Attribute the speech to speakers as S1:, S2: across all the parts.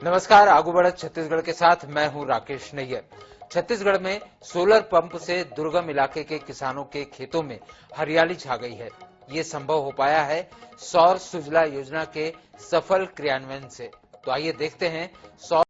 S1: नमस्कार, आगू बढ़त छत्तीसगढ़ के साथ मैं हूं राकेश नैयर। छत्तीसगढ़ में सोलर पंप से दुर्गम इलाके के किसानों के खेतों में हरियाली छा गई है। ये संभव हो पाया है सौर सुजला योजना के सफल क्रियान्वयन से। तो आइए देखते हैं सौर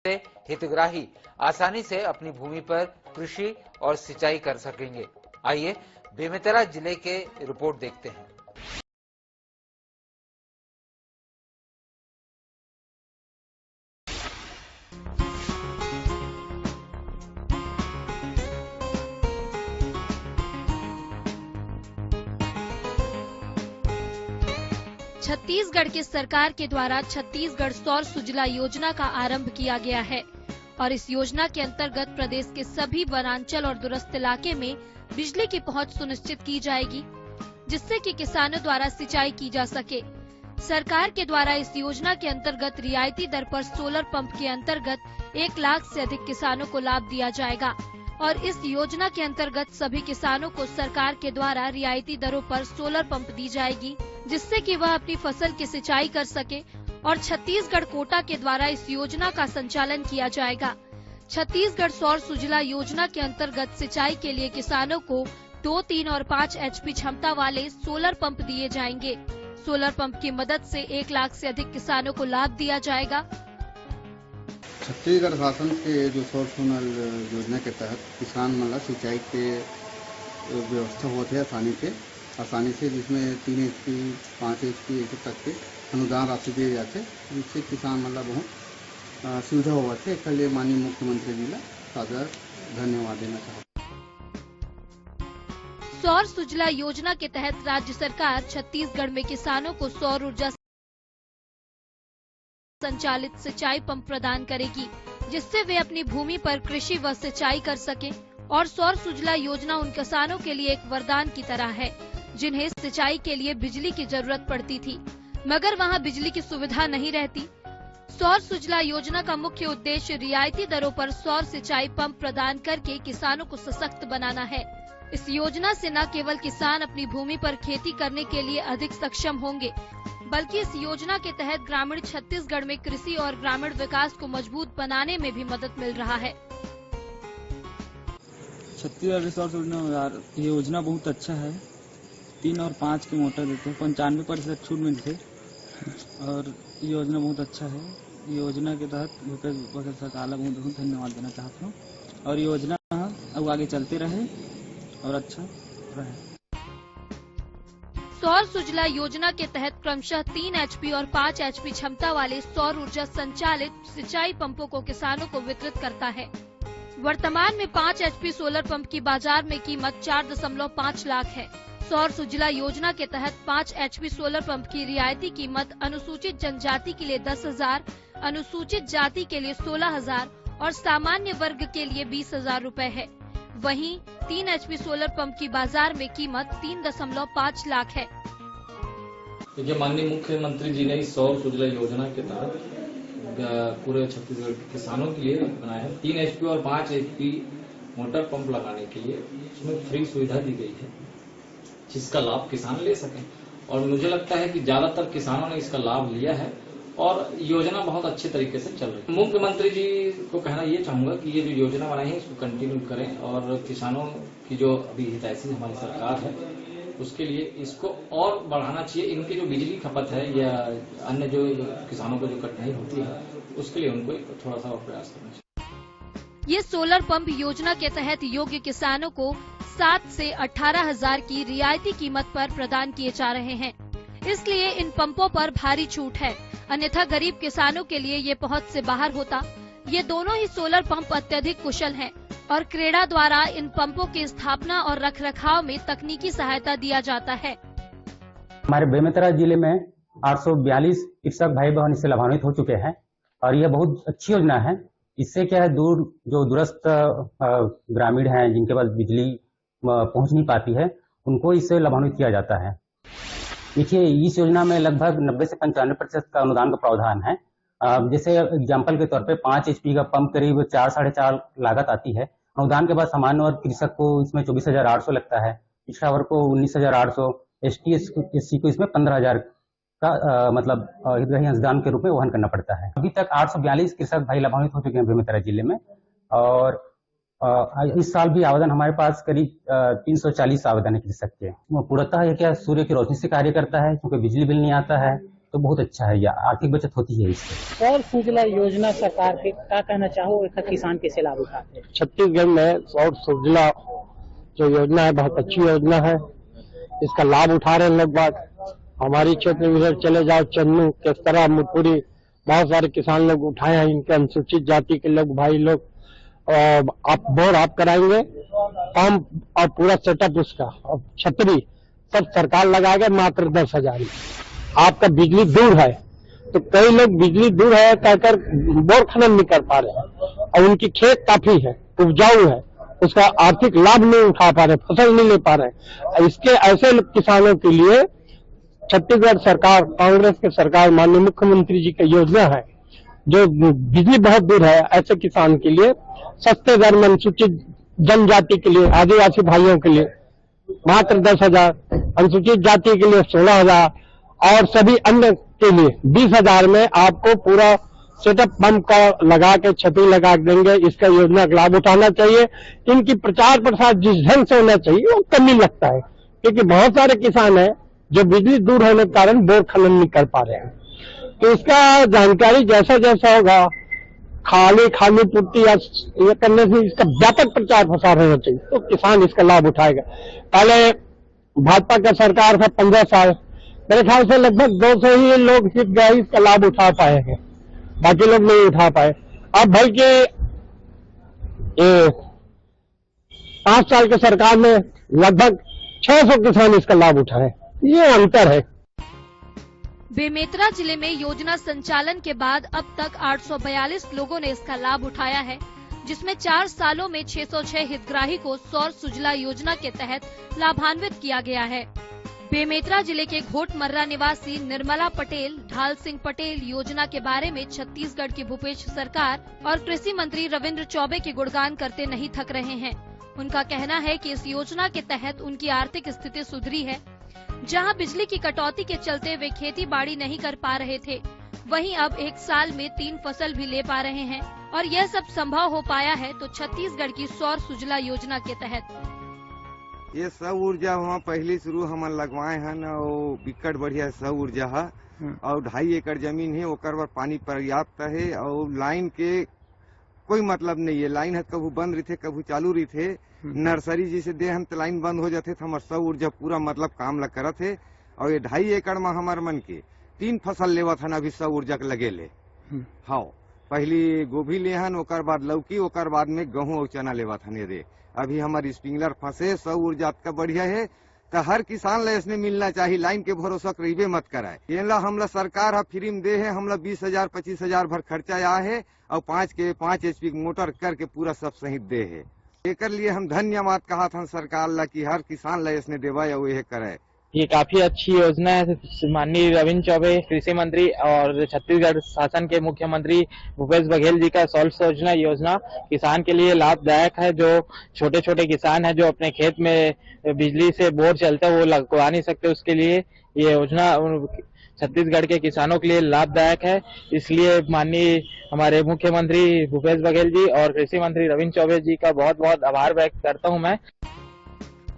S1: से हितग्राही आसानी से अपनी भूमि पर कृषि और सिंचाई कर सकेंगे। आइए बेमेतरा जिले के रिपोर्ट देखते हैं।
S2: छत्तीसगढ़ की सरकार के द्वारा छत्तीसगढ़ सौर सुजला योजना का आरंभ किया गया है और इस योजना के अंतर्गत प्रदेश के सभी वनांचल और दूरस्थ इलाके में बिजली की पहुंच सुनिश्चित की जाएगी, जिससे कि किसानों द्वारा सिंचाई की जा सके। सरकार के द्वारा इस योजना के अंतर्गत रियायती दर पर सोलर पंप के अंतर्गत 1 लाख से अधिक किसानों को लाभ दिया जाएगा और इस योजना के अंतर्गत सभी किसानों को सरकार के द्वारा रियायती दरों पर सोलर पंप दी जाएगी, जिससे कि वह अपनी फसल की सिंचाई कर सके और छत्तीसगढ़ कोटा के द्वारा इस योजना का संचालन किया जाएगा। छत्तीसगढ़ सौर सुजला योजना के अंतर्गत सिंचाई के लिए किसानों को 2, 3 और 5 HP क्षमता वाले सोलर पंप दिए जाएंगे। सोलर पंप की मदद से 1 लाख से अधिक किसानों को लाभ दिया जाएगा।
S3: छत्तीसगढ़ शासन के जो सौर सुजला योजना के तहत किसान मतलब सिंचाई के व्यवस्था होती है आसानी से, जिसमें 3 HP, 5 HP तक के अनुदान राशि दिए जाते, जिससे किसान मतलब बहुत सुविधा होती है। इसके लिए माननीय मुख्यमंत्री जी का सादर धन्यवाद देना चाहता हूँ।
S2: सौर सुजला योजना के तहत राज्य सरकार छत्तीसगढ़ में किसानों को सौर ऊर्जा संचालित सिंचाई पंप प्रदान करेगी, जिससे वे अपनी भूमि पर कृषि व सिंचाई कर सकें। और सौर सुजला योजना उन किसानों के लिए एक वरदान की तरह है जिन्हें सिंचाई के लिए बिजली की जरूरत पड़ती थी, मगर वहां बिजली की सुविधा नहीं रहती। सौर सुजला योजना का मुख्य उद्देश्य रियायती दरों पर सौर सिंचाई पंप प्रदान करके किसानों को सशक्त बनाना है। इस योजना से न केवल किसान अपनी भूमि पर खेती करने के लिए अधिक सक्षम होंगे, बल्कि इस योजना के तहत ग्रामीण छत्तीसगढ़ में कृषि और ग्रामीण विकास को मजबूत बनाने में भी मदद मिल रहा है।
S4: छत्तीसगढ़ सौर सुजला योजना बहुत अच्छा है। 3 और 5 की मोटर देते हैं, 95% छूट मिलते और योजना बहुत अच्छा है। योजना के तहत भूपेश बघेल सरकार का बहुत धन्यवाद देना चाहता हूँ और योजना अब आगे चलते रहे और अच्छा रहे।
S2: सौर सुजला योजना के तहत क्रमशः 3 HP और 5 HP क्षमता वाले सौर ऊर्जा संचालित सिंचाई पंपों को किसानों को वितरित करता है। वर्तमान में 5 HP सोलर पंप की बाजार में कीमत 4.5 लाख है। सौर सुजला योजना के तहत 5 HP सोलर पंप की रियायती कीमत अनुसूचित जनजाति के लिए 10,000, अनुसूचित जाति के लिए 16,000 और सामान्य वर्ग के लिए 20,000 रूपए है। वहीं 3 HP सोलर पंप की बाजार में कीमत 3.5 लाख है।
S5: देखिए, माननीय मुख्यमंत्री जी ने इस सौर सुजला योजना के तहत पूरे छत्तीसगढ़ के किसानों के लिए बनाया है। 3 HP और 5 HP मोटर पंप लगाने के लिए उसमें फ्री सुविधा दी गई है, जिसका लाभ किसान ले सकें। और मुझे लगता है कि ज्यादातर किसानों ने इसका लाभ लिया है और योजना बहुत अच्छे तरीके से चल रही है। मुख्यमंत्री जी को कहना ये चाहूंगा कि ये जो योजना बनाई है इसको कंटिन्यू करें और किसानों की जो अभी हितैषी हमारी सरकार है उसके लिए इसको और बढ़ाना चाहिए। इनकी जो बिजली खपत है या अन्य जो किसानों को जो कठिनाई होती है उसके लिए उनको थोड़ा सा और प्रयास करना चाहिए।
S2: ये सोलर पंप योजना के तहत योग्य किसानों को 7 से 18,000 की रियायती कीमत पर प्रदान किए जा रहे हैं, इसलिए इन पंपों पर भारी छूट है, अन्यथा गरीब किसानों के लिए ये पहुंच से बाहर होता। ये दोनों ही सोलर पंप अत्यधिक कुशल हैं और क्रेडा द्वारा इन पंपों की स्थापना और रखरखाव में तकनीकी सहायता दिया जाता है।
S6: हमारे बेमेतरा जिले में 842 कृषक भाई बहन इससे लाभान्वित हो चुके हैं और यह बहुत अच्छी योजना है। इससे क्या है, जो दूरस्थ ग्रामीण हैं जिनके पास बिजली पहुंच नहीं पाती है, उनको इससे लाभान्वित किया जाता है। देखिए, इस योजना में लगभग 90 से 95% का अनुदान का प्रावधान है। जैसे एग्जाम्पल के तौर पे 5 HP का पंप करीब 4-4.5 लागत आती है। अनुदान के बाद सामान्य वर्ग कृषक को इसमें 24,800 लगता है, पिछड़ा वर्ग को 19,800, ST/SC को इसमें 15,000 का मतलब हितग्राही अंशदान के रूप में वहन करना पड़ता है। अभी तक 842 कृषक भाई लाभान्वित हो चुके हैं बेमेतरा जिले में, और इस साल भी आवेदन हमारे पास करीब 340 आवेदन है कृषक के। पूर्णतः ये क्या सूर्य की रोशनी से कार्य करता है, क्योंकि बिजली बिल नहीं आता है, तो बहुत अच्छा है, या आर्थिक बचत होती है इससे।
S7: सौर सुजला योजना सरकार के क्या कहना चाहो, इसका किसान कैसे लाभ उठाते हैं?
S8: छत्तीसगढ़ में सौर सुजला जो योजना है बहुत अच्छी योजना है, इसका लाभ उठा रहे हैं लोग बात। हमारी क्षेत्र में इधर चले जाओ, चन्नू, केसरा, मुटपुरी, बहुत सारे किसान लोग उठाए हैं। इनके अनुसूचित जाति के लोग भाई लोग आप बोर आप कराएंगे, पंप और पूरा सेटअप उसका और छतरी सब सरकार लगाएगा मात्र 10,000। आपका बिजली दूर है तो कई लोग बिजली दूर है कहकर बोर खनन नहीं कर पा रहे हैं, और उनकी खेत काफी है, उपजाऊ है, उसका आर्थिक लाभ नहीं उठा पा रहे, फसल नहीं ले पा रहे। इसके ऐसे किसानों के लिए छत्तीसगढ़ सरकार, कांग्रेस की सरकार, माननीय मुख्यमंत्री जी की योजना है, जो बिजली बहुत दूर है, ऐसे किसान के लिए सस्ते दर में अनुसूचित जनजाति के लिए, आदिवासी भाइयों के लिए मात्र 10,000, अनुसूचित जाति के लिए 16,000 और सभी अन्य के लिए 20,000 में आपको पूरा सेटअप पंप का लगा के छतरी लगा देंगे। इसका योजना का लाभ उठाना चाहिए। इनकी प्रचार प्रसार जिस ढंग से होना चाहिए वो कमी लगता है, क्योंकि बहुत सारे किसान हैं जो बिजली दूर होने के कारण बोर खनन नहीं कर पा रहे हैं। तो इसका जानकारी जैसा जैसा होगा, खाली पूर्ति या ये करने से इसका व्यापक प्रचार प्रसार होना चाहिए, तो किसान इसका लाभ उठाएगा। पहले भाजपा का सरकार था 15 साल, मेरे ख्याल से लगभग 200 ही लोग हितग्राही इसका लाभ उठा पाए हैं, बाकी लोग नहीं उठा पाए। अब भाई के 5 साल के सरकार में लगभग 600 किसान इसका लाभ उठाए, ये अंतर है।
S2: बेमेतरा जिले में योजना संचालन के बाद अब तक 842 लोगों ने इसका लाभ उठाया है, जिसमें 4 सालों में 606 हितग्राही को सौर सुजला योजना के तहत लाभान्वित किया गया है। बेमेतरा जिले के घोटमर्रा निवासी निर्मला पटेल ढाल सिंह पटेल योजना के बारे में छत्तीसगढ़ की भूपेश सरकार और कृषि मंत्री रविंद्र चौबे के गुणगान करते नहीं थक रहे हैं। उनका कहना है कि इस योजना के तहत उनकी आर्थिक स्थिति सुधरी है। जहां बिजली की कटौती के चलते वे खेती बाड़ी नहीं कर पा रहे थे, वहीं अब एक साल में 3 फसल भी ले पा रहे हैं, और यह सब संभव हो पाया है तो छत्तीसगढ़ की सौर सुजला योजना के तहत।
S9: ये सौर ऊर्जा वहाँ पहले शुरू हम लगवाए हैं न, वो बिकट बढ़िया सौर ऊर्जा है, और 2.5 एकड़ जमीन है, ओकर पर पानी पर्याप्त है, और लाइन के कोई मतलब नहीं है। लाइन है कभी बंद रही थे कभी चालू रही थे, नर्सरी जैसे दे हम तो लाइन बंद हो जाते थे, हमारे सौर ऊर्जा पूरा मतलब काम लग करत है। और ये 2.5 एकड़ में हमारे मन के 3 फसल लेवा था अभी सौर ऊर्जा के लगे ले। हाँ, पहली गोभी ले हन, ओकर बाद लौकी, ओकर बाद में गेहूं और चना लेवा था ने दे। अभी हमारी स्प्रिंकलर फंसे, सौर ऊर्जा का बढ़िया है, तो हर किसान ला इसने मिलना चाहिए। लाइन के भरोसा करीबे मत कराए। ये ला हमला सरकार है फ्री में दे है, हमला 20,000 25,000 भर खर्चा आया है, और 5 HP मोटर करके पूरा सब सही दे है। एक लिए हम धन्यवाद कहा था सरकार ला कि हर किसान ला इसने देवा या वही करे।
S10: ये काफी अच्छी योजना है। माननीय रविंद्र चौबे कृषि मंत्री और छत्तीसगढ़ शासन के मुख्यमंत्री भूपेश बघेल जी का सौर सुजला योजना किसान के लिए लाभदायक है। जो छोटे छोटे किसान हैं जो अपने खेत में बिजली से बोर चलते हैं वो लगवा नहीं सकते, उसके लिए ये योजना छत्तीसगढ़ के किसानों के लिए लाभदायक है। इसलिए माननीय हमारे मुख्यमंत्री भूपेश बघेल जी और कृषि मंत्री रविंद्र चौबे जी का बहुत बहुत आभार व्यक्त करता हूं मैं।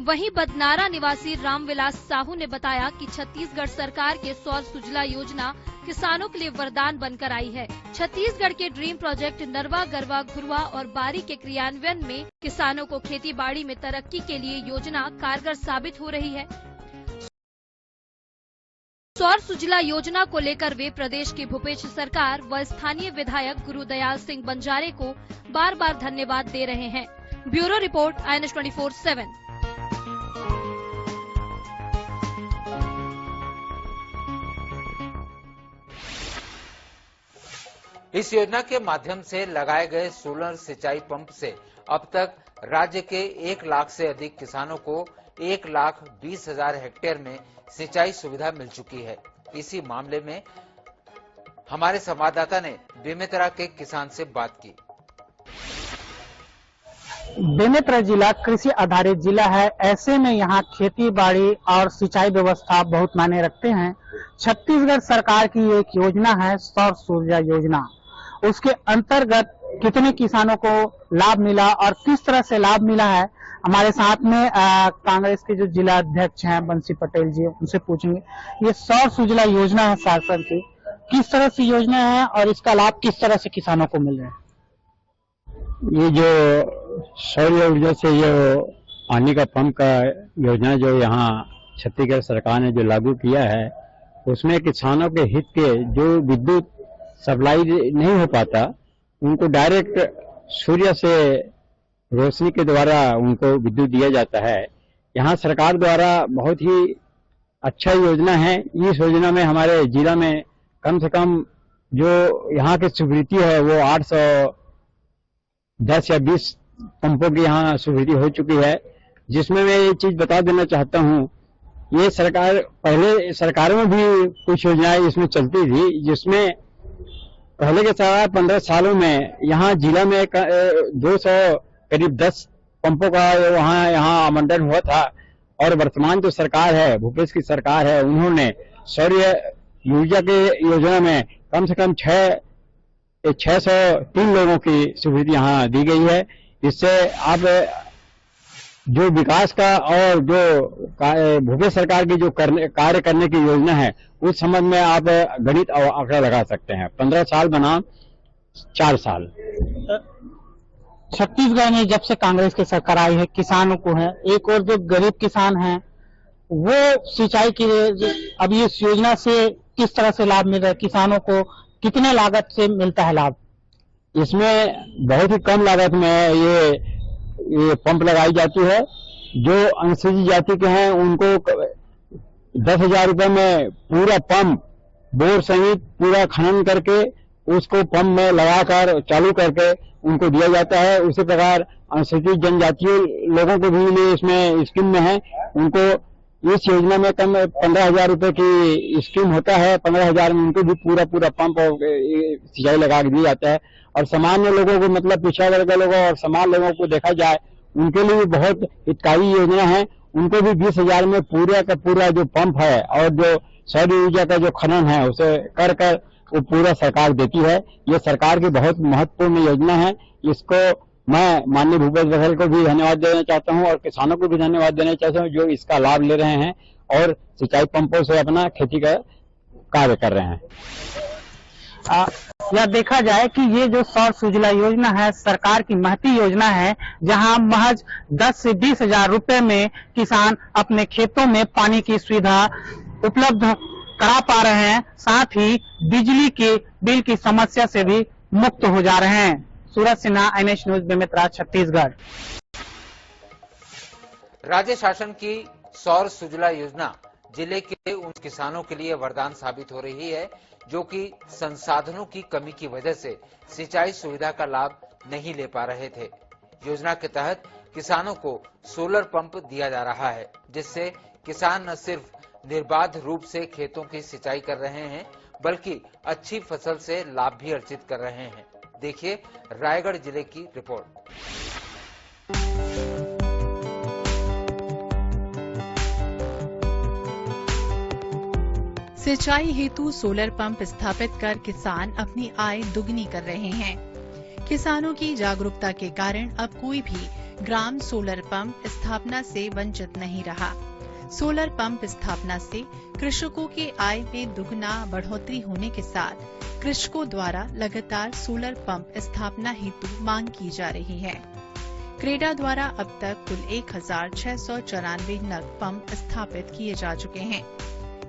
S2: वहीं बदनारा निवासी रामविलास साहू ने बताया कि छत्तीसगढ़ सरकार के सौर सुजला योजना किसानों के लिए वरदान बनकर आई है। छत्तीसगढ़ के ड्रीम प्रोजेक्ट नरवा, गरवा, घुरवा और बारी के क्रियान्वयन में किसानों को खेती बाड़ी में तरक्की के लिए योजना कारगर साबित हो रही है। सौर सुजला योजना को लेकर वे प्रदेश की भूपेश सरकार व स्थानीय विधायक गुरुदयाल सिंह बंजारे को बार बार धन्यवाद दे रहे हैं। Bureau report, INS 24/7।
S1: इस योजना के माध्यम से लगाए गए सोलर सिंचाई पंप से अब तक राज्य के 1 लाख से अधिक किसानों को 1,20,000 हेक्टेयर में सिंचाई सुविधा मिल चुकी है। इसी मामले में हमारे संवाददाता ने बेमेतरा के किसान से बात की।
S7: बेमेतरा जिला कृषि आधारित जिला है, ऐसे में यहाँ खेती बाड़ी और सिंचाई व्यवस्था बहुत मायने रखते हैं। छत्तीसगढ़ सरकार की एक योजना है सौर ऊर्जा योजना, उसके अंतर्गत कितने किसानों को लाभ मिला और किस तरह से लाभ मिला है, हमारे साथ में कांग्रेस के जो जिला अध्यक्ष हैं बंसी पटेल जी, उनसे पूछेंगे। ये सौर ऊर्जा योजना है शासन की, किस तरह से योजना है और इसका लाभ किस तरह से किसानों को मिल रहा है?
S8: ये जो सौर ऊर्जा से जो पानी का पंप का योजना जो यहाँ छत्तीसगढ़ सरकार ने जो लागू किया है, उसमें किसानों के हित के जो विद्युत सप्लाई नहीं हो पाता, उनको डायरेक्ट सूर्य से रोशनी के द्वारा उनको विद्युत दिया जाता है। यहाँ सरकार द्वारा बहुत ही अच्छा योजना है। इस योजना में हमारे जिला में कम से कम जो यहाँ की स्वीकृति है वो 810 या 20 पंपों की यहाँ स्वीकृति हो चुकी है। जिसमें मैं ये चीज बता देना चाहता हूँ, ये सरकार पहले सरकारों में भी कुछ योजनाएं इसमें चलती थी, जिसमें पहले के 15 सालों में यहाँ जिला में 200 करीब 10 पंपों का यहाँ आवंटन हुआ था। और वर्तमान जो सरकार है, भूपेश की सरकार है, उन्होंने सौर ऊर्जा के योजना में कम से कम 603 लोगों की स्वीकृति यहाँ दी गई है। इससे अब जो विकास का और जो भूपेश सरकार की जो कार्य करने की योजना है, उस संबंध में आप गणित आंकड़ा लगा सकते हैं। 15 साल बनाम 4 साल।
S7: छत्तीसगढ़ में जब से कांग्रेस की सरकार आई है, किसानों को है, एक और जो गरीब किसान हैं वो सिंचाई की अब इस योजना से किस तरह से लाभ मिल रहा है, किसानों को कितने लागत से मिलता है लाभ?
S8: इसमें बहुत ही कम लागत में ये पंप लगाई जाती है। जो अनुसूचित जाति के हैं उनको 10,000 रुपए में पूरा पंप बोर सहित पूरा खनन करके उसको पंप में लगाकर चालू करके उनको दिया जाता है। उसी प्रकार अनुसूचित जनजातीय लोगों को भी इसमें स्कीम में है, उनको इस योजना में कम 15,000 रुपए की स्कीम होता है। 15,000 में उनको भी पूरा पंप और सिंचाई लगा दिया जाता है। और सामान्य लोगों को, मतलब पिछड़ा वर्ग के लोगों और सामान्य लोगों को देखा जाए, उनके लिए भी बहुत हितकारी योजना है। उनको भी 20,000 में पूरा का पूरा जो पंप है और जो सौर ऊर्जा का जो खनन है उसे कर वो पूरा सरकार देती है। ये सरकार की बहुत महत्वपूर्ण योजना है। इसको मैं माननीय भूपेश बघेल को भी धन्यवाद देना चाहता हूं और किसानों को भी धन्यवाद देना चाहता हूं जो इसका लाभ ले रहे हैं और सिंचाई पंपों से अपना खेती का कार्य कर रहे हैं।
S7: यह देखा जाए कि ये जो सौर ऊर्जा योजना है सरकार की महती योजना है, जहां महज 10 से 20,000 रुपए में किसान अपने खेतों में पानी की सुविधा उपलब्ध करा पा रहे हैं, साथ ही बिजली के बिल की समस्या से भी मुक्त हो जा रहे हैं। सूरज सिन्हा, NH न्यूज, बेमेतरा, छत्तीसगढ़।
S1: राज्य शासन की सौर ऊर्जा योजना जिले के उन किसानों के लिए वरदान साबित हो रही है जो कि संसाधनों की कमी की वजह से सिंचाई सुविधा का लाभ नहीं ले पा रहे थे। योजना के तहत किसानों को सोलर पंप दिया जा रहा है, जिससे किसान न सिर्फ निर्बाध रूप से खेतों की सिंचाई कर रहे हैं बल्कि अच्छी फसल से लाभ भी अर्जित कर रहे हैं। देखिए रायगढ़ जिले की रिपोर्ट।
S11: सिंचाई हेतु सोलर पंप स्थापित कर किसान अपनी आय दुगनी कर रहे हैं। किसानों की जागरूकता के कारण अब कोई भी ग्राम सोलर पंप स्थापना से वंचित नहीं रहा। सोलर पंप स्थापना से कृषकों की आय में दुगना बढ़ोतरी होने के साथ कृषकों द्वारा लगातार सोलर पंप स्थापना हेतु मांग की जा रही है। क्रेडा द्वारा अब तक कुल 1,694 नग पंप स्थापित किए जा चुके हैं।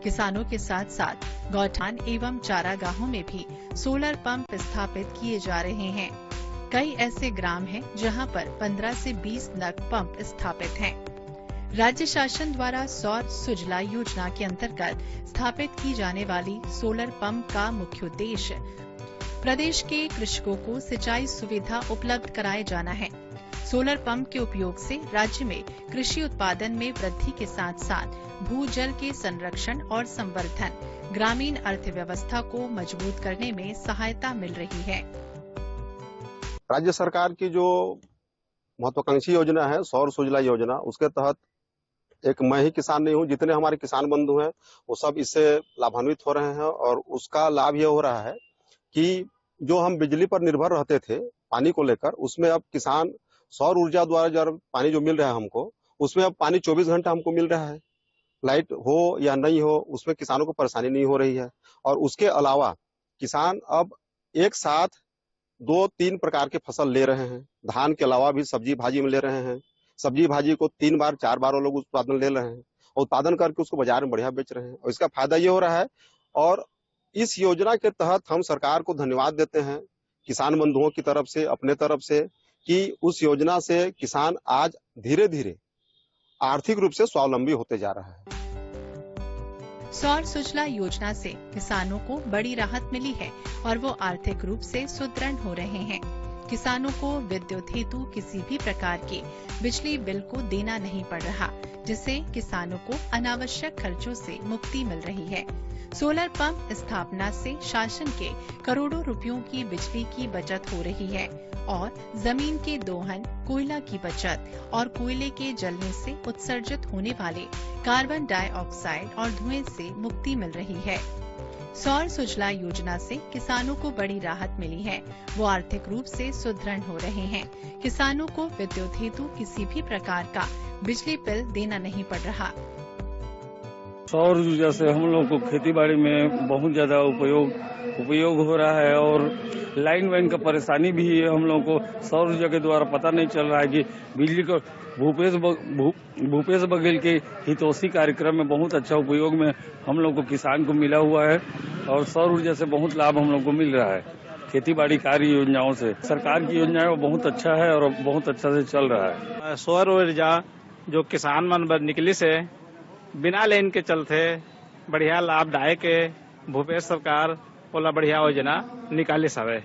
S11: किसानों के साथ साथ गौठान एवं चारागाहों में भी सोलर पंप स्थापित किए जा रहे हैं। कई ऐसे ग्राम हैं जहां पर 15 से 20 नग पंप स्थापित हैं। राज्य शासन द्वारा सौर ऊर्जा योजना के अंतर्गत स्थापित की जाने वाली सोलर पंप का मुख्य उद्देश्य प्रदेश के कृषकों को सिंचाई सुविधा उपलब्ध कराए जाना है। सोलर पंप के उपयोग से राज्य में कृषि उत्पादन में वृद्धि के साथ साथ भूजल के संरक्षण और संवर्धन, ग्रामीण अर्थव्यवस्था को मजबूत करने में सहायता मिल रही है।
S12: राज्य सरकार की जो महत्वाकांक्षी योजना है सौर सुजला योजना, उसके तहत एक मैं ही किसान नहीं हूँ, जितने हमारे किसान बंधु हैं वो सब इससे लाभान्वित हो रहे हैं। और उसका लाभ ये हो रहा है कि जो हम बिजली पर निर्भर रहते थे पानी को लेकर, उसमें अब किसान सौर ऊर्जा द्वारा जब पानी जो मिल रहा है हमको, उसमें अब पानी 24 घंटा हमको मिल रहा है। लाइट हो या नहीं हो, उसमें किसानों को परेशानी नहीं हो रही है। और उसके अलावा किसान अब एक साथ 2-3 प्रकार के फसल ले रहे हैं। धान के अलावा भी सब्जी भाजी में ले रहे हैं। सब्जी भाजी को 3 बार 4 बार वो लोग उत्पादन ले रहे हैं और उत्पादन करके उसको बाजार में बढ़िया बेच रहे हैं और इसका फायदा ये हो रहा है। और इस योजना के तहत हम सरकार को धन्यवाद देते हैं किसान बंधुओं की तरफ से, अपने तरफ से, कि उस योजना से किसान आज धीरे धीरे आर्थिक रूप से स्वावलंबी होते जा रहा है।
S11: सौर सुजला योजना से किसानों को बड़ी राहत मिली है और वो आर्थिक रूप से सुदृढ़ हो रहे हैं। किसानों को विद्युत हेतु किसी भी प्रकार के बिजली बिल को देना नहीं पड़ रहा, जिससे किसानों को अनावश्यक खर्चों से मुक्ति मिल रही है। सोलर पंप स्थापना से शासन के करोड़ों रुपयों की बिजली की बचत हो रही है और जमीन के दोहन, कोयला की बचत और कोयले के जलने से उत्सर्जित होने वाले कार्बन डाइऑक्साइड और धुएं से मुक्ति मिल रही है। सौर सुजला योजना से किसानों को बड़ी राहत मिली है, वो आर्थिक रूप से सुदृढ़ हो रहे हैं। किसानों को विद्युत हेतु किसी भी प्रकार का बिजली बिल देना नहीं पड़ रहा।
S13: सौर ऊर्जा से हम लोग को खेती बाड़ी में बहुत ज्यादा उपयोग हो रहा है और लाइन वाइन का परेशानी भी है। हम लोग को सौर ऊर्जा के द्वारा पता नहीं चल रहा है कि बिजली को भूपेश बघेल के हितैषी कार्यक्रम में बहुत अच्छा उपयोग में हम लोग को किसान को मिला हुआ है और सौर ऊर्जा से बहुत लाभ हम लोग को मिल रहा है। खेती बाड़ी कार्य योजनाओं से सरकार की योजनाएं बहुत अच्छा है और बहुत अच्छा से चल रहा है।
S14: सौर ऊर्जा जो किसान मन निकली से बिना लाइन के चलते बढ़िया लाभदायक है। भूपेश सरकार ओला बढ़िया योजना निकाली सवे।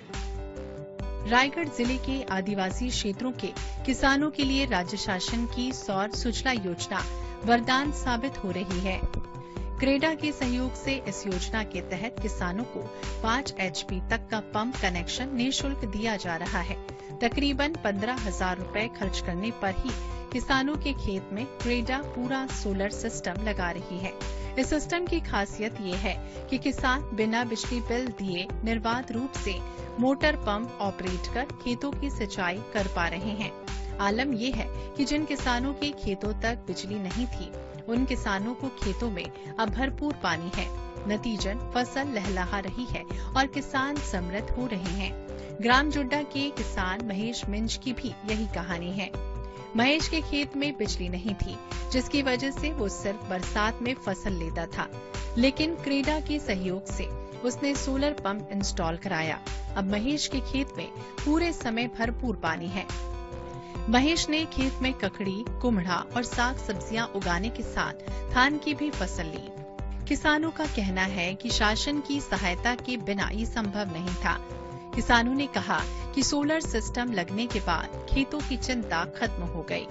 S11: रायगढ़ जिले के आदिवासी क्षेत्रों के किसानों के लिए राज्य शासन की सौर सुजला योजना वरदान साबित हो रही है। क्रेडा के सहयोग से इस योजना के तहत किसानों को 5 HP तक का पंप कनेक्शन निःशुल्क दिया जा रहा है। तकरीबन 15,000 रुपए खर्च करने पर ही किसानों के खेत में क्रेडा पूरा सोलर सिस्टम लगा रही है। इस सिस्टम की खासियत ये है कि किसान बिना बिजली बिल दिए निर्बाध रूप से मोटर पंप ऑपरेट कर खेतों की सिंचाई कर पा रहे हैं। आलम ये है कि जिन किसानों के खेतों तक बिजली नहीं थी, उन किसानों को खेतों में अब भरपूर पानी है। नतीजन फसल लहलहा रही है और किसान समृद्ध हो रहे हैं। ग्राम जुड्डा के किसान महेश मिंज की भी यही कहानी है। महेश के खेत में बिजली नहीं थी, जिसकी वजह से वो सिर्फ बरसात में फसल लेता था, लेकिन क्रेडा के सहयोग से उसने सोलर पंप इंस्टॉल कराया। अब महेश के खेत में पूरे समय भरपूर पानी है। महेश ने खेत में ककड़ी, कुम्हड़ा और साग सब्जियां उगाने के साथ धान की भी फसल ली। किसानों का कहना है कि शासन की सहायता के बिना ये संभव नहीं था। किसानों ने कहा कि सोलर सिस्टम लगने के बाद खेतों की चिंता खत्म हो गई।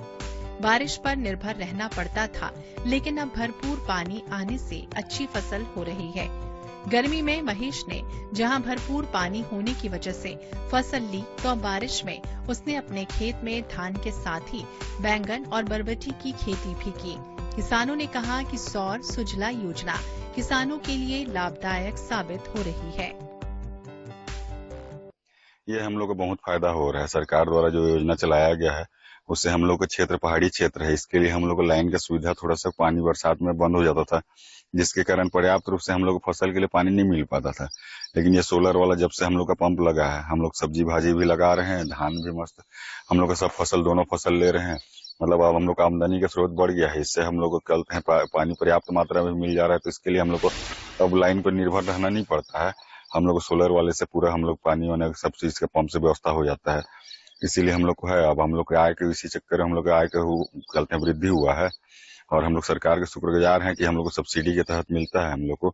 S11: बारिश पर निर्भर रहना पड़ता था, लेकिन अब भरपूर पानी आने से अच्छी फसल हो रही है। गर्मी में महेश ने जहां भरपूर पानी होने की वजह से फसल ली, तो बारिश में उसने अपने खेत में धान के साथ ही बैंगन और बरबटी की खेती भी की। किसानों ने कहा कि सौर सुजला योजना किसानों के लिए लाभदायक साबित हो रही है।
S15: ये हम लोग को बहुत फायदा हो रहा है। सरकार द्वारा जो योजना चलाया गया है उससे हम लोग का क्षेत्र पहाड़ी क्षेत्र है, इसके लिए हम लोग को लाइन की सुविधा थोड़ा सा पानी बरसात में बंद हो जाता था, जिसके कारण पर्याप्त रूप से हम लोग को फसल के लिए पानी नहीं मिल पाता था। लेकिन ये सोलर वाला जब से हम लोग का पंप लगा है, हम लोग सब्जी भाजी भी लगा रहे हैं, धान भी मस्त, हम लोग का सब फसल दोनों फसल ले रहे हैं। मतलब अब हम लोग का आमदनी का स्रोत बढ़ गया है। इससे हम लोग को चलते हैं पानी पर्याप्त मात्रा में मिल जा रहा है, तो इसके लिए हम लोग को अब लाइन पर निर्भर रहना नहीं पड़ता है। हम लोग को सोलर वाले से पूरा हम लोग पानी वाने सब चीज के पंप से व्यवस्था हो जाता है। इसीलिए हम लोग को है, अब हम लोग के आय के इसी चक्कर में हम लोग के आय के चलते वृद्धि हुआ है और हम लोग सरकार के शुक्रगुजार हैं कि हम लोग को सब्सिडी के तहत मिलता है। हम लोग को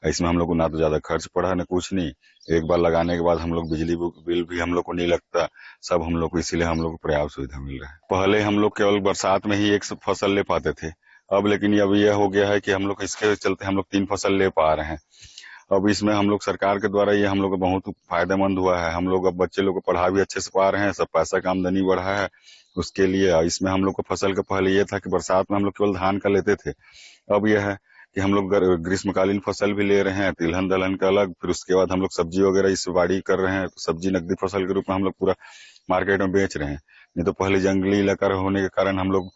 S15: इसमें हम लोग को ना तो ज्यादा खर्च पड़ा न कुछ नहीं। एक बार लगाने के बाद हम लोग बिजली बिल भी हम लोग को नहीं लगता, सब हम लोग को, इसीलिए हम लोग को पर्याप्त सुविधा मिल रहा है। पहले हम लोग केवल बरसात में ही एक फसल ले पाते थे, अब लेकिन अब यह हो गया है कि हम लोग इसके चलते हम लोग 3 फसल ले पा रहे हैं। अब इसमें हम लोग सरकार के द्वारा ये हम लोग को बहुत फायदेमंद हुआ है। हम लोग अब बच्चे लोग को पढ़ा भी अच्छे से पा रहे हैं, सब पैसा का आमदनी बढ़ा है उसके लिए। इसमें हम लोग को फसल का पहले ये था कि बरसात में हम लोग केवल धान का लेते थे, अब यह है कि हम लोग ग्रीष्मकालीन फसल भी ले रहे हैं, तिलहन दलहन का अलग, फिर उसके बाद हम लोग सब्जी वगैरह इस बाड़ी कर रहे हैं। सब्जी नकदी फसल के रूप में हम लोग पूरा मार्केट में बेच रहे हैं। नहीं तो पहले जंगली इलाका होने के कारण हम लोग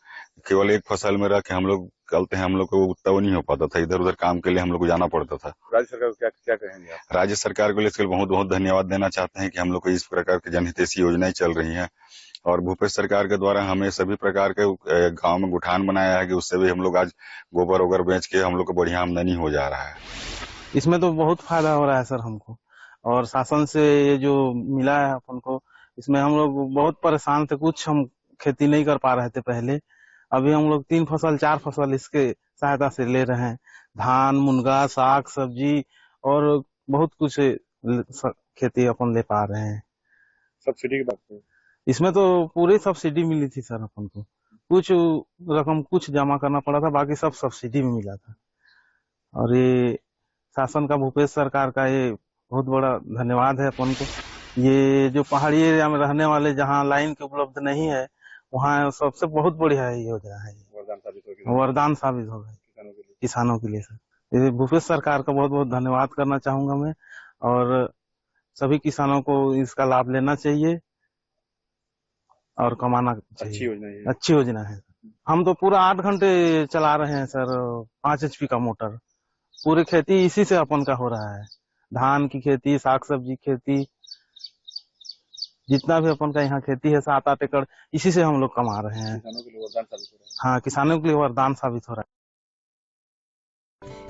S15: केवल एक फसल में रह के हम लोग चलते हैं, हम लोग को उतना नहीं हो पाता था, इधर उधर काम के लिए हम लोग को जाना पड़ता था।
S16: राज्य सरकार को क्या कहेंगे आप?
S15: राज्य सरकार को इसके लिए बहुत बहुत धन्यवाद देना चाहते हैं कि हम लोग को इस प्रकार की जनहितैषी योजनाएं चल रही हैं। और भूपेश सरकार के द्वारा हमें सभी प्रकार के गांव में गुठान बनाया है कि उससे भी हम लोग आज गोबर वोबर बेच के हम लोग को बढ़िया आमदनी हो जा रहा है।
S17: इसमें तो बहुत फायदा हो रहा है सर हमको, और शासन से ये जो मिला है अपन को, इसमें हम लोग बहुत परेशान थे, कुछ हम खेती नहीं कर पा रहे थे पहले। अभी हम लोग 3 फसल 4 फसल इसके सहायता से ले रहे हैं। धान, मुनगा, साग सब्जी और बहुत कुछ खेती अपन ले पा रहे हैं।
S16: सब्सिडी की बात करें,
S17: इसमें तो पूरी सब्सिडी मिली थी सर अपन को, कुछ रकम कुछ जमा करना पड़ा था, बाकी सब सब्सिडी में मिला था। और ये शासन का, भूपेश सरकार का ये बहुत बड़ा धन्यवाद है अपन को। ये जो पहाड़ी एरिया में रहने वाले जहाँ लाइन के उपलब्ध नहीं है, वहाँ सबसे बहुत बढ़िया ये योजना है, वरदान साबित होगा किसानों के लिए सर। ये भूपेश सरकार का बहुत बहुत धन्यवाद करना चाहूंगा मैं, और सभी किसानों को इसका लाभ लेना चाहिए और कमाना चाहिए। अच्छी योजना है। हम तो पूरा 8 घंटे चला रहे हैं सर, 5 HP का मोटर। पूरी खेती इसी से अपन का हो रहा है, धान की खेती, साग सब्जी खेती, जितना भी अपन का यहाँ खेती है 7-8 एकड़, इसी से हम लोग कमा रहे हैं।
S16: किसानों के लिए वरदान साबित हो रहा है।
S17: हाँ, किसानों के लिए वरदान साबित हो रहा है।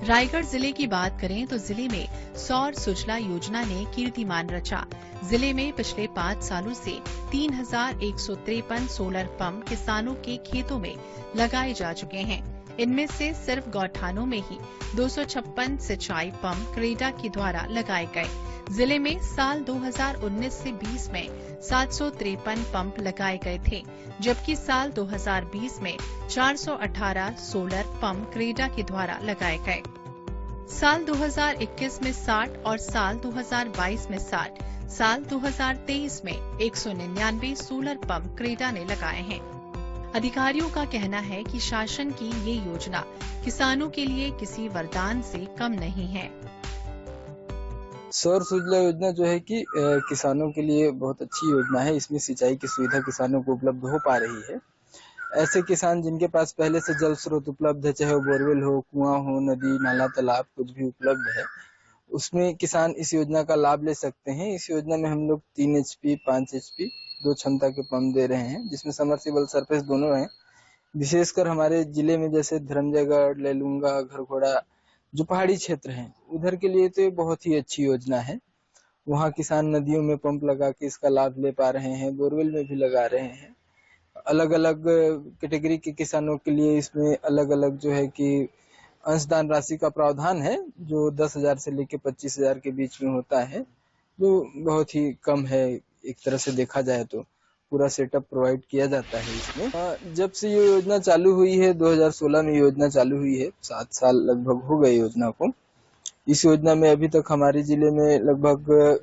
S11: रायगढ़ जिले की बात करें तो जिले में सौर सुजला योजना ने कीर्तिमान रचा। जिले में पिछले 5 सालों से 3153 सोलर पंप किसानों के खेतों में लगाए जा चुके हैं। इनमें से सिर्फ गौठानों में ही 256 सिंचाई पंप क्रेडा के द्वारा लगाए गए। जिले में साल 2019 से 20 में 753 पंप लगाए गए थे, जबकि साल 2020 में 418 सोलर पंप क्रेडा के द्वारा लगाए गए। साल 2021 में 60 और साल 2022 में 60, साल 2023 में 199 सोलर पंप क्रेडा ने लगाए हैं। अधिकारियों का कहना है कि शासन की ये योजना किसानों के लिए किसी वरदान से कम नहीं है।
S18: सौर सुजला योजना जो है कि किसानों के लिए बहुत अच्छी योजना है। इसमें सिंचाई की सुविधा किसानों को उपलब्ध हो पा रही है। ऐसे किसान जिनके पास पहले से जल स्रोत उपलब्ध है, चाहे वो बोरवेल हो, कुआं हो, नदी नाला तालाब कुछ भी उपलब्ध है, उसमें किसान इस योजना का लाभ ले सकते हैं। इस योजना में हम लोग 3 HP, 5 HP 2 क्षमता के पंप दे रहे हैं, जिसमें समरसीबल सरफेस दोनों हैं। विशेषकर हमारे जिले में जैसे धर्मजयगढ़, लेलुंगा, घरघोड़ा जो पहाड़ी क्षेत्र हैं, उधर के लिए तो ये बहुत ही अच्छी योजना है। वहाँ किसान नदियों में पंप लगा के इसका लाभ ले पा रहे हैं, बोरवेल में भी लगा रहे हैं। अलग अलग कैटेगरी के किसानों के लिए इसमें अलग अलग जो है कि अंशदान राशि का प्रावधान है, जो 10,000 से लेकर 25,000 के बीच में होता है, जो बहुत ही कम है एक तरह से देखा जाए तो। पूरा सेटअप प्रोवाइड किया जाता है इसमें। जब से ये योजना चालू हुई है, 2016 में योजना चालू हुई है, 7 साल लगभग हो गए योजना को। इस योजना में अभी तक हमारे जिले में लगभग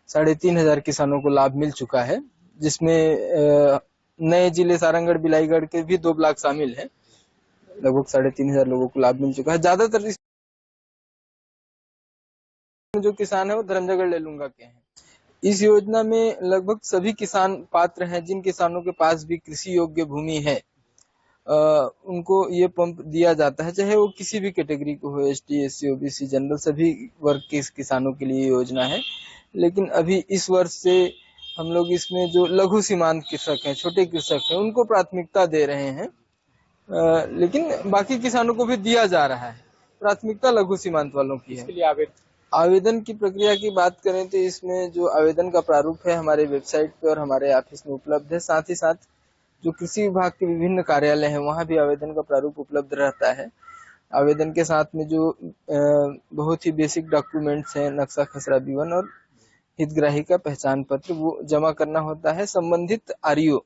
S18: 3,500 किसानों को लाभ मिल चुका है, जिसमें नए जिले सारंगढ़, बिलाईगढ़ के भी 2 ब्लॉक शामिल हैं। लगभग 3,500 लोगों को लाभ मिल चुका है। ज्यादातर जो किसान है वो धर्मजयगढ़ लेलुंगा के हैं। इस योजना में लगभग सभी किसान पात्र हैं। जिन किसानों के पास भी कृषि योग्य भूमि है, उनको ये पंप दिया जाता है, चाहे वो किसी भी कैटेगरी को हो, ST, SC, OBC, जनरल, सभी वर्ग के किसानों के लिए योजना है। लेकिन अभी इस वर्ष से हम लोग इसमें जो लघु सीमांत कृषक हैं, छोटे कृषक हैं, उनको प्राथमिकता दे रहे हैं। लेकिन बाकी किसानों को भी दिया जा रहा है। प्राथमिकता लघु सीमांत वालों की है।
S16: इसके लिए
S18: आवेदन की प्रक्रिया की बात करें तो इसमें जो आवेदन का प्रारूप है हमारे वेबसाइट पे और हमारे ऑफिस में उपलब्ध है। साथ ही साथ जो कृषि विभाग के विभिन्न कार्यालय हैं वहाँ भी आवेदन का प्रारूप उपलब्ध रहता है। आवेदन के साथ में जो बहुत ही बेसिक डॉक्यूमेंट्स हैं, नक्शा खसरा विवरण और हितग्राही का पहचान पत्र, वो जमा करना होता है। संबंधित आरईओ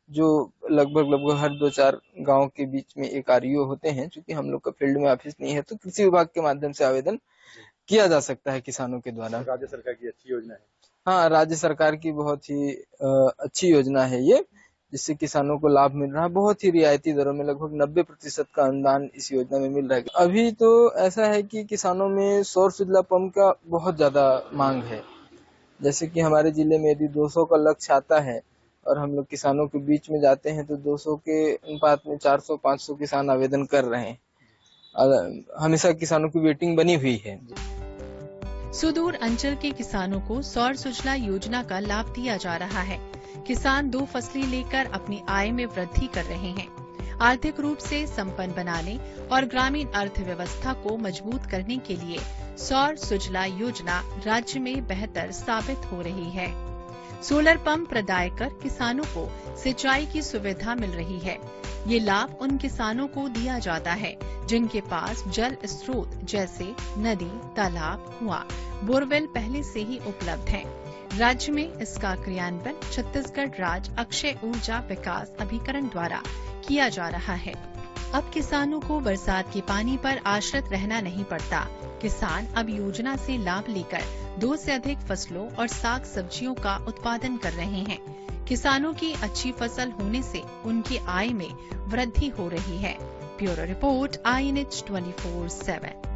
S18: जो लगभग हर 2-4 गांव के बीच में एक आरईओ होते हैं, क्योंकि हम लोग का फील्ड में ऑफिस नहीं है, तो कृषि विभाग के माध्यम से आवेदन किया जा सकता है किसानों के द्वारा।
S16: राज्य सरकार की अच्छी योजना है।
S18: हाँ, राज्य सरकार की बहुत ही अच्छी योजना है ये, जिससे किसानों को लाभ मिल रहा है। बहुत ही रियायती दरों में लगभग 90% का अनुदान इस योजना में मिल रहा है। अभी तो ऐसा है कि किसानों में सौर सूजला पंप का बहुत ज्यादा मांग है। जैसे कि हमारे जिले में यदि 200 का लक्ष्य आता है और हम लोग किसानों के बीच में जाते हैं तो 200 के अनुपात में 400-500 किसान आवेदन कर रहे हैं। हमेशा किसानों की वेटिंग बनी हुई है।
S11: सुदूर अंचल के किसानों को सौर सूजला योजना का लाभ दिया जा रहा है। किसान 2 फसलें लेकर अपनी आय में वृद्धि कर रहे हैं। आर्थिक रूप से संपन्न बनाने और ग्रामीण अर्थव्यवस्था को मजबूत करने के लिए सौर सूजला योजना राज्य में बेहतर साबित हो रही है। सोलर पंप प्रदाय कर किसानों को सिंचाई की सुविधा मिल रही है। ये लाभ उन किसानों को दिया जाता है जिनके पास जल स्रोत जैसे नदी, तालाब, कुआं, बोरवेल पहले से ही उपलब्ध हैं। राज्य में इसका क्रियान्वयन छत्तीसगढ़ राज्य अक्षय ऊर्जा विकास अभिकरण द्वारा किया जा रहा है। अब किसानों को बरसात के पानी पर आश्रित रहना नहीं पड़ता। किसान अब योजना से लाभ लेकर 2 से अधिक फसलों और साग सब्जियों का उत्पादन कर रहे हैं। किसानों की अच्छी फसल होने से उनकी आय में वृद्धि हो रही है। Bureau report, INH 24/7।